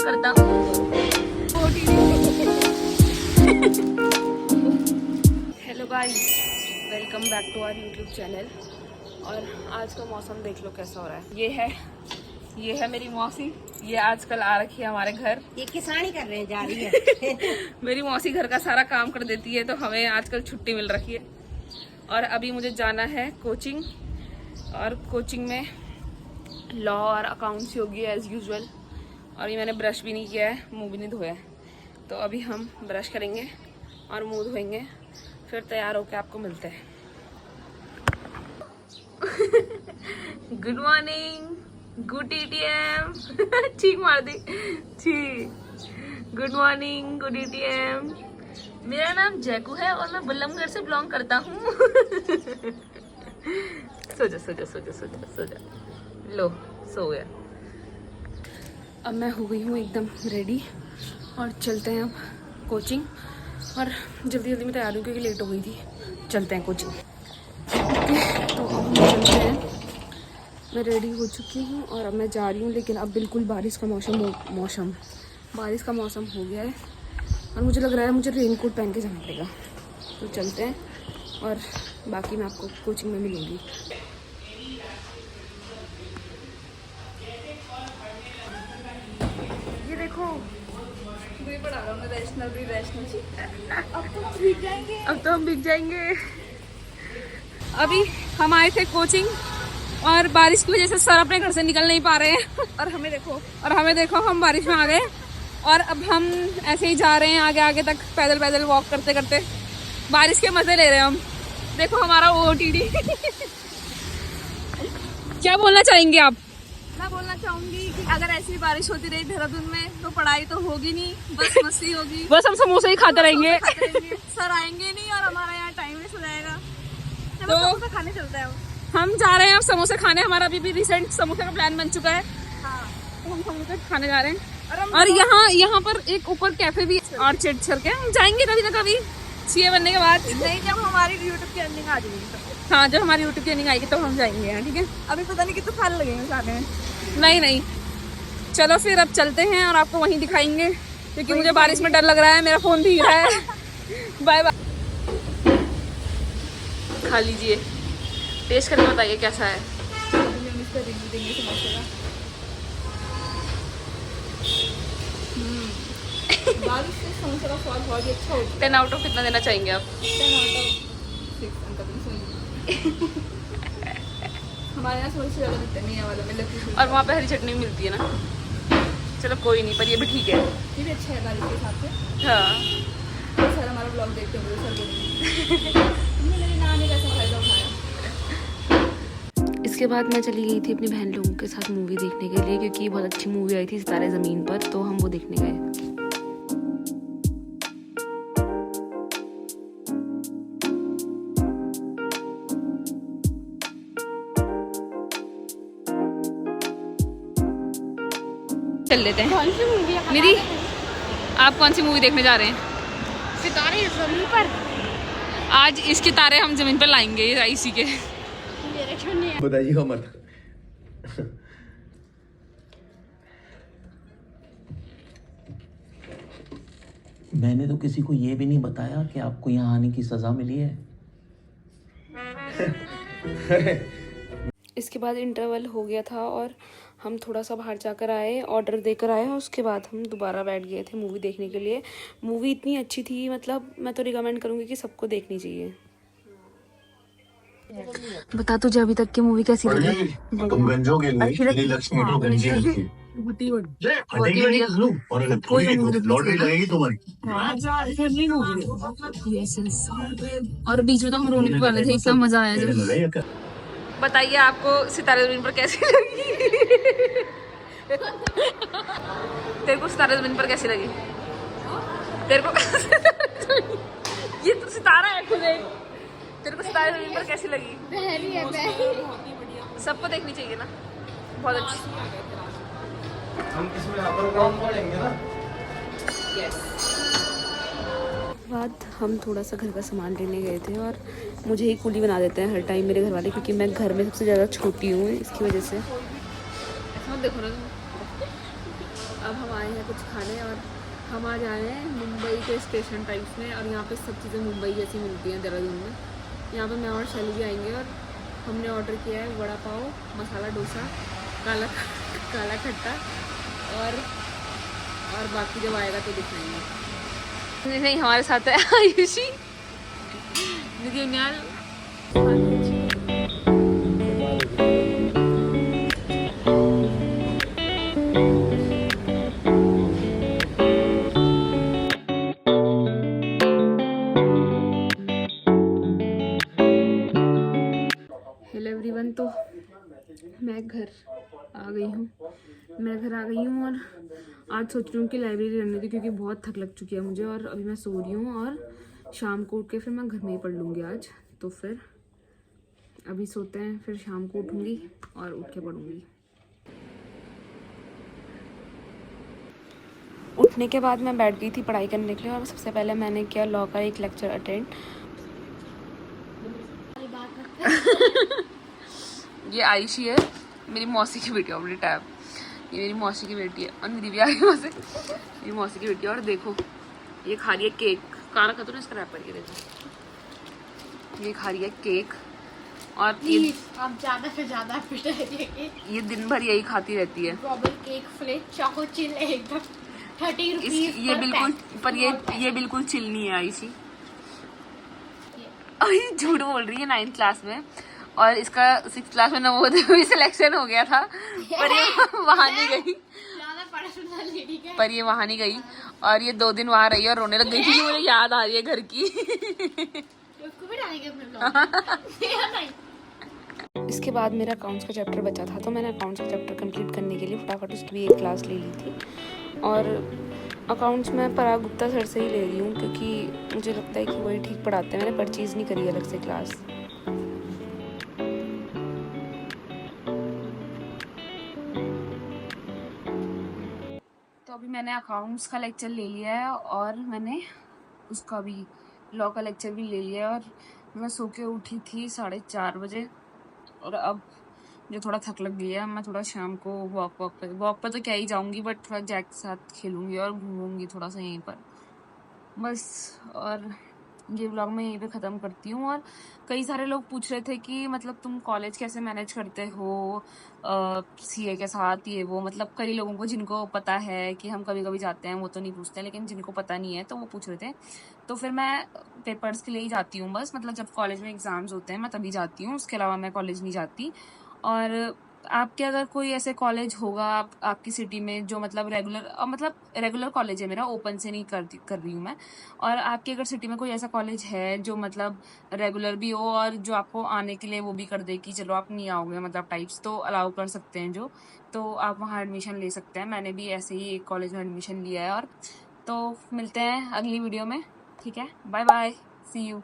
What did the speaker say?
करता हूँ। Hello guys, welcome back to our YouTube channel. और आज का मौसम देख लो कैसा हो रहा है। ये है मेरी मौसी। ये आजकल आ रखी है हमारे घर। ये किसानी कर रहे हैं, जा रही है। मेरी मौसी घर का सारा काम कर देती है, तो हमें आजकल छुट्टी मिल रखी है। और अभी मुझे जाना है कोचिंग, और कोचिंग में लॉ और अकाउंट्स होगी एज़ यूजुअल। और ये मैंने ब्रश भी नहीं किया है, मुंह भी नहीं धोया है। तो अभी हम ब्रश करेंगे और मुंह धोएंगे, फिर तैयार होकर आपको मिलते हैं। Good morning, good TTM. ठीक मार दी, ठीक। Good morning, good TTM. मेरा नाम जैकू है और मैं बुल्लमगढ़ से बिलोंग करता हूँ। सो जा, सो जा, सो जा, सो जा, सो जा। लो, सो गया। अब मैं हो गई हूँ एकदम रेडी और चलते हैं अब कोचिंग। और जल्दी जल्दी में तैयार हूँ क्योंकि लेट हो गई थी। चलते हैं कोचिंग। ओके, तो अब हम चलते हैं। मैं रेडी हो चुकी हूँ और अब मैं जा रही हूँ, लेकिन अब बिल्कुल बारिश का बारिश का मौसम हो गया है और मुझे लग रहा है मुझे रेनकोट पहन के जाना पड़ेगा। तो चलते हैं और बाकी मैं आपको कोचिंग में मिलूँगी। ये देखो, वही पढ़ा रहा हूँ, रैशनल। अब तो हम भीग जाएंगे। अभी हम आए थे कोचिंग और बारिश की वजह से सर अपने घर से निकल नहीं पा रहे हैं। और हमें देखो हम बारिश में आ गए और अब हम ऐसे ही जा रहे हैं आगे आगे तक, पैदल पैदल वॉक करते करते बारिश के मजे ले रहे हैं हम। देखो हमारा OOTD। क्या बोलना चाहेंगे आप? मैं बोलना चाहूंगी कि अगर ऐसी बारिश होती रही देहरादून में तो पढ़ाई तो होगी नहीं, बस मस्ती होगी। बस हम समोसे ही खाते रहेंगे। सर आएंगे नहीं और हमारा यहाँ टाइम वेस्ट हो जाएगा। तो समोसा खाने चलते हैं हम जा रहे हैं अब समोसे खाने। हमारा अभी भी रिसेंट समोसे का प्लान बन चुका है। हाँ, तो हम समोसे खाने जा रहे हैं। और यहाँ पर एक ऊपर कैफे भी ऑर्चिड करके हम जाएंगे कभी ना कभी, CA बनने के बाद। नहीं, जब हमारी यूट्यूब की अर्निंग आ जाएगी। हाँ, जब हमारी यूट्यूब की अर्निंग आएगी तो हम जाएंगे यहाँ, ठीक है। अभी पता नहीं कितने साल लगेंगे जाने में। नहीं, चलो फिर अब चलते हैं और आपको वहीं दिखाएंगे, क्योंकि मुझे बारिश में डर लग रहा है, मेरा फोन भीग रहा है। Bye bye. खा लीजिए, टेस्ट करके बताइए कैसा है। हम इसका रिव्यू देंगे समोसे का। बारिश से समोसे का स्वाद बहुत ही अच्छा होता है। 10 आउट ऑफ कितना देना चाहेंगे आप? 10 आउट ऑफ 6 अंक देना। हमारे यहाँ समोसे ज़्यादा मिलते नहीं है वाला में लगी, और वहाँ पे हरी चटनी भी मिलती है ना। चलो कोई नहीं, पर ये भी ठीक है, ये भी अच्छा है बारिश के हिसाब से। हाँ, तो सर हमारा ब्लॉग देखते हुए सर बोलेंगे मेरे नानी का ऐसा फायदा उठाया। इसके बाद मैं चली गई थी अपनी बहन लोगों के साथ मूवी देखने के लिए, क्योंकि बहुत अच्छी मूवी आई थी सितारे ज़मीन पर, तो हम वो देखने गए। चल लेते हैं। कौन सी मूवी है मेरी? आप कौन सी मूवी देखने जा रहे हैं? सितारे ज़मीन पर। आज इसके तारे हम ज़मीन पर लाएंगे, इसी के। बताइएगा मत। मैंने तो किसी को ये भी नहीं बताया कि आपको यहाँ आने की सजा मिली है। इसके बाद इंटरवल हो गया था और हम थोड़ा सा बाहर जाकर आए, ऑर्डर देकर आए, और उसके बाद हम दोबारा बैठ गए थे मूवी देखने के लिए। मूवी इतनी अच्छी थी, मतलब मैं तो रिकमेंड करूँगी कि सबको देखनी चाहिए। बता तुझे अभी तक की मूवी कैसी लगी? तुम गंजोगे नहीं, तेरी लक्ष्मी तो गंजी है। और अगर थोड़ी लॉटरी लगेगी तुम्हारी। और बीच में तो हम रोने वाले थे, इतना मजा आया। बताइए आपको सितारे ज़मीन पर कैसी लगी? तेरे को सितारे ज़मीन पर कैसी लगी? तेरे को ये तो सितारा है खुद एक। तेरे को सितारे ज़मीन पर कैसी लगी? सबको देखनी चाहिए ना, बहुत अच्छी। हम इसमें अपर ग्राउंड पढ़ेंगे ना। यस। बाद हम थोड़ा सा घर का सामान लेने गए थे, और मुझे ही कूली बना देते हैं हर टाइम मेरे घर वाले, क्योंकि मैं घर में सबसे ज़्यादा छोटी हूँ, इसकी वजह से। देखो ना, अब हम आए हैं कुछ खाने और हम आज आए हैं मुंबई के स्टेशन टाइप्स में और यहाँ पे सब चीज़ें मुंबई जैसी मिलती हैं देहरादून में। यहाँ पे मैं और शैली भी आएंगे और हमने ऑर्डर किया है वड़ा पाव, मसाला डोसा, काला खट्टा और बाकी जब आएगा तो दिखाएंगे। नहीं हमारे साथ है आयुषी, निधिन्याल। हेलो एवरीवन, तो मैं घर आ गई हूँ और आज सोच रही हूँ कि लाइब्रेरी रहने दी क्योंकि बहुत थक लग चुकी है मुझे और अभी मैं सो रही हूँ और शाम को उठ के फिर मैं घर में ही पढ़ लूँगी आज। तो फिर अभी सोते हैं, फिर शाम को उठूँगी और उठ के पढ़ूँगी। उठने के बाद मैं बैठ गई थी पढ़ाई करने के लिए और सबसे पहले मैंने किया लॉ का एक लेक्चर अटेंड। ये आयुषी है, मेरी मौसी की बेटी, अपनी टैब। ये मेरी मौसी की बेटी है और निधि भी आ गई वहाँ से। मेरी मौसी की बेटी है और देखो ये खा रही है केक। काला खा तो ना इसका रैपर, ये देखो ये खा रही है केक और ये आप ज्यादा से ज्यादा फिट रहिए। ये दिन भर यही खाती रहती है। केक फ्लेक चॉको चिल एकदम 30 रुपीज। ये बिल्कुल पर ये बिल्कुल चिल नहीं है आयुषी। और ये झूठ बोल रही है 9th क्लास में और इसका 6th क्लास में नवोदय में सिलेक्शन हो गया था पर ये वहां नहीं गई। पर ये वहां नहीं गई और ये 2 दिन वहां रही और रोने लग गई थी। मुझे याद आ रही है घर की। उसको भी डालेंगे अपने ब्लॉग। इसके बाद मेरा अकाउंट्स का चैप्टर बचा था तो मैंने अकाउंट्स का चैप्टर कंप्लीट करने के लिए फटाफट उसकी भी एक क्लास ले ली थी। और अकाउंट्स में पराग गुप्ता सर से ही ले रही हूँ क्योंकि मुझे लगता है कि वही ठीक पढ़ाते हैं। मैंने परचेज़ नहीं करी अलग से क्लास। तो अभी मैंने अकाउंट्स का लेक्चर ले लिया है और मैंने उसका भी लॉ का लेक्चर भी ले लिया है और मैं सो के उठी थी 4:30 बजे और अब मुझे थोड़ा थक लग गई है। मैं थोड़ा शाम को वॉक पे तो क्या ही जाऊंगी बट थोड़ा जैक के साथ खेलूंगी और घूमूंगी थोड़ा सा यहीं पर बस। और ये व्लॉग मैं यहीं पे ख़त्म करती हूँ। और कई सारे लोग पूछ रहे थे कि मतलब तुम कॉलेज कैसे मैनेज करते हो सीए के साथ, ये वो। मतलब कई लोगों को जिनको पता है कि हम कभी कभी जाते हैं वो तो नहीं पूछते, लेकिन जिनको पता नहीं है तो वो पूछ रहे थे। तो फिर मैं पेपर्स के लिए ही जाती हूँ बस, मतलब जब कॉलेज में एग्ज़ाम्स होते हैं मैं तभी जाती हूँ, उसके अलावा मैं कॉलेज नहीं जाती। और आपके अगर कोई ऐसे कॉलेज होगा आपकी सिटी में जो मतलब रेगुलर कॉलेज है मेरा, ओपन से नहीं कर रही हूँ मैं। और आपकी अगर सिटी में कोई ऐसा कॉलेज है जो मतलब रेगुलर भी हो और जो आपको आने के लिए वो भी कर दे कि चलो आप नहीं आओगे मतलब टाइप्स, तो अलाउ कर सकते हैं जो, तो आप वहाँ एडमिशन ले सकते हैं। मैंने भी ऐसे ही एक कॉलेज में एडमिशन लिया है। और तो मिलते हैं अगली वीडियो में, ठीक है, बाय बाय, सी यू।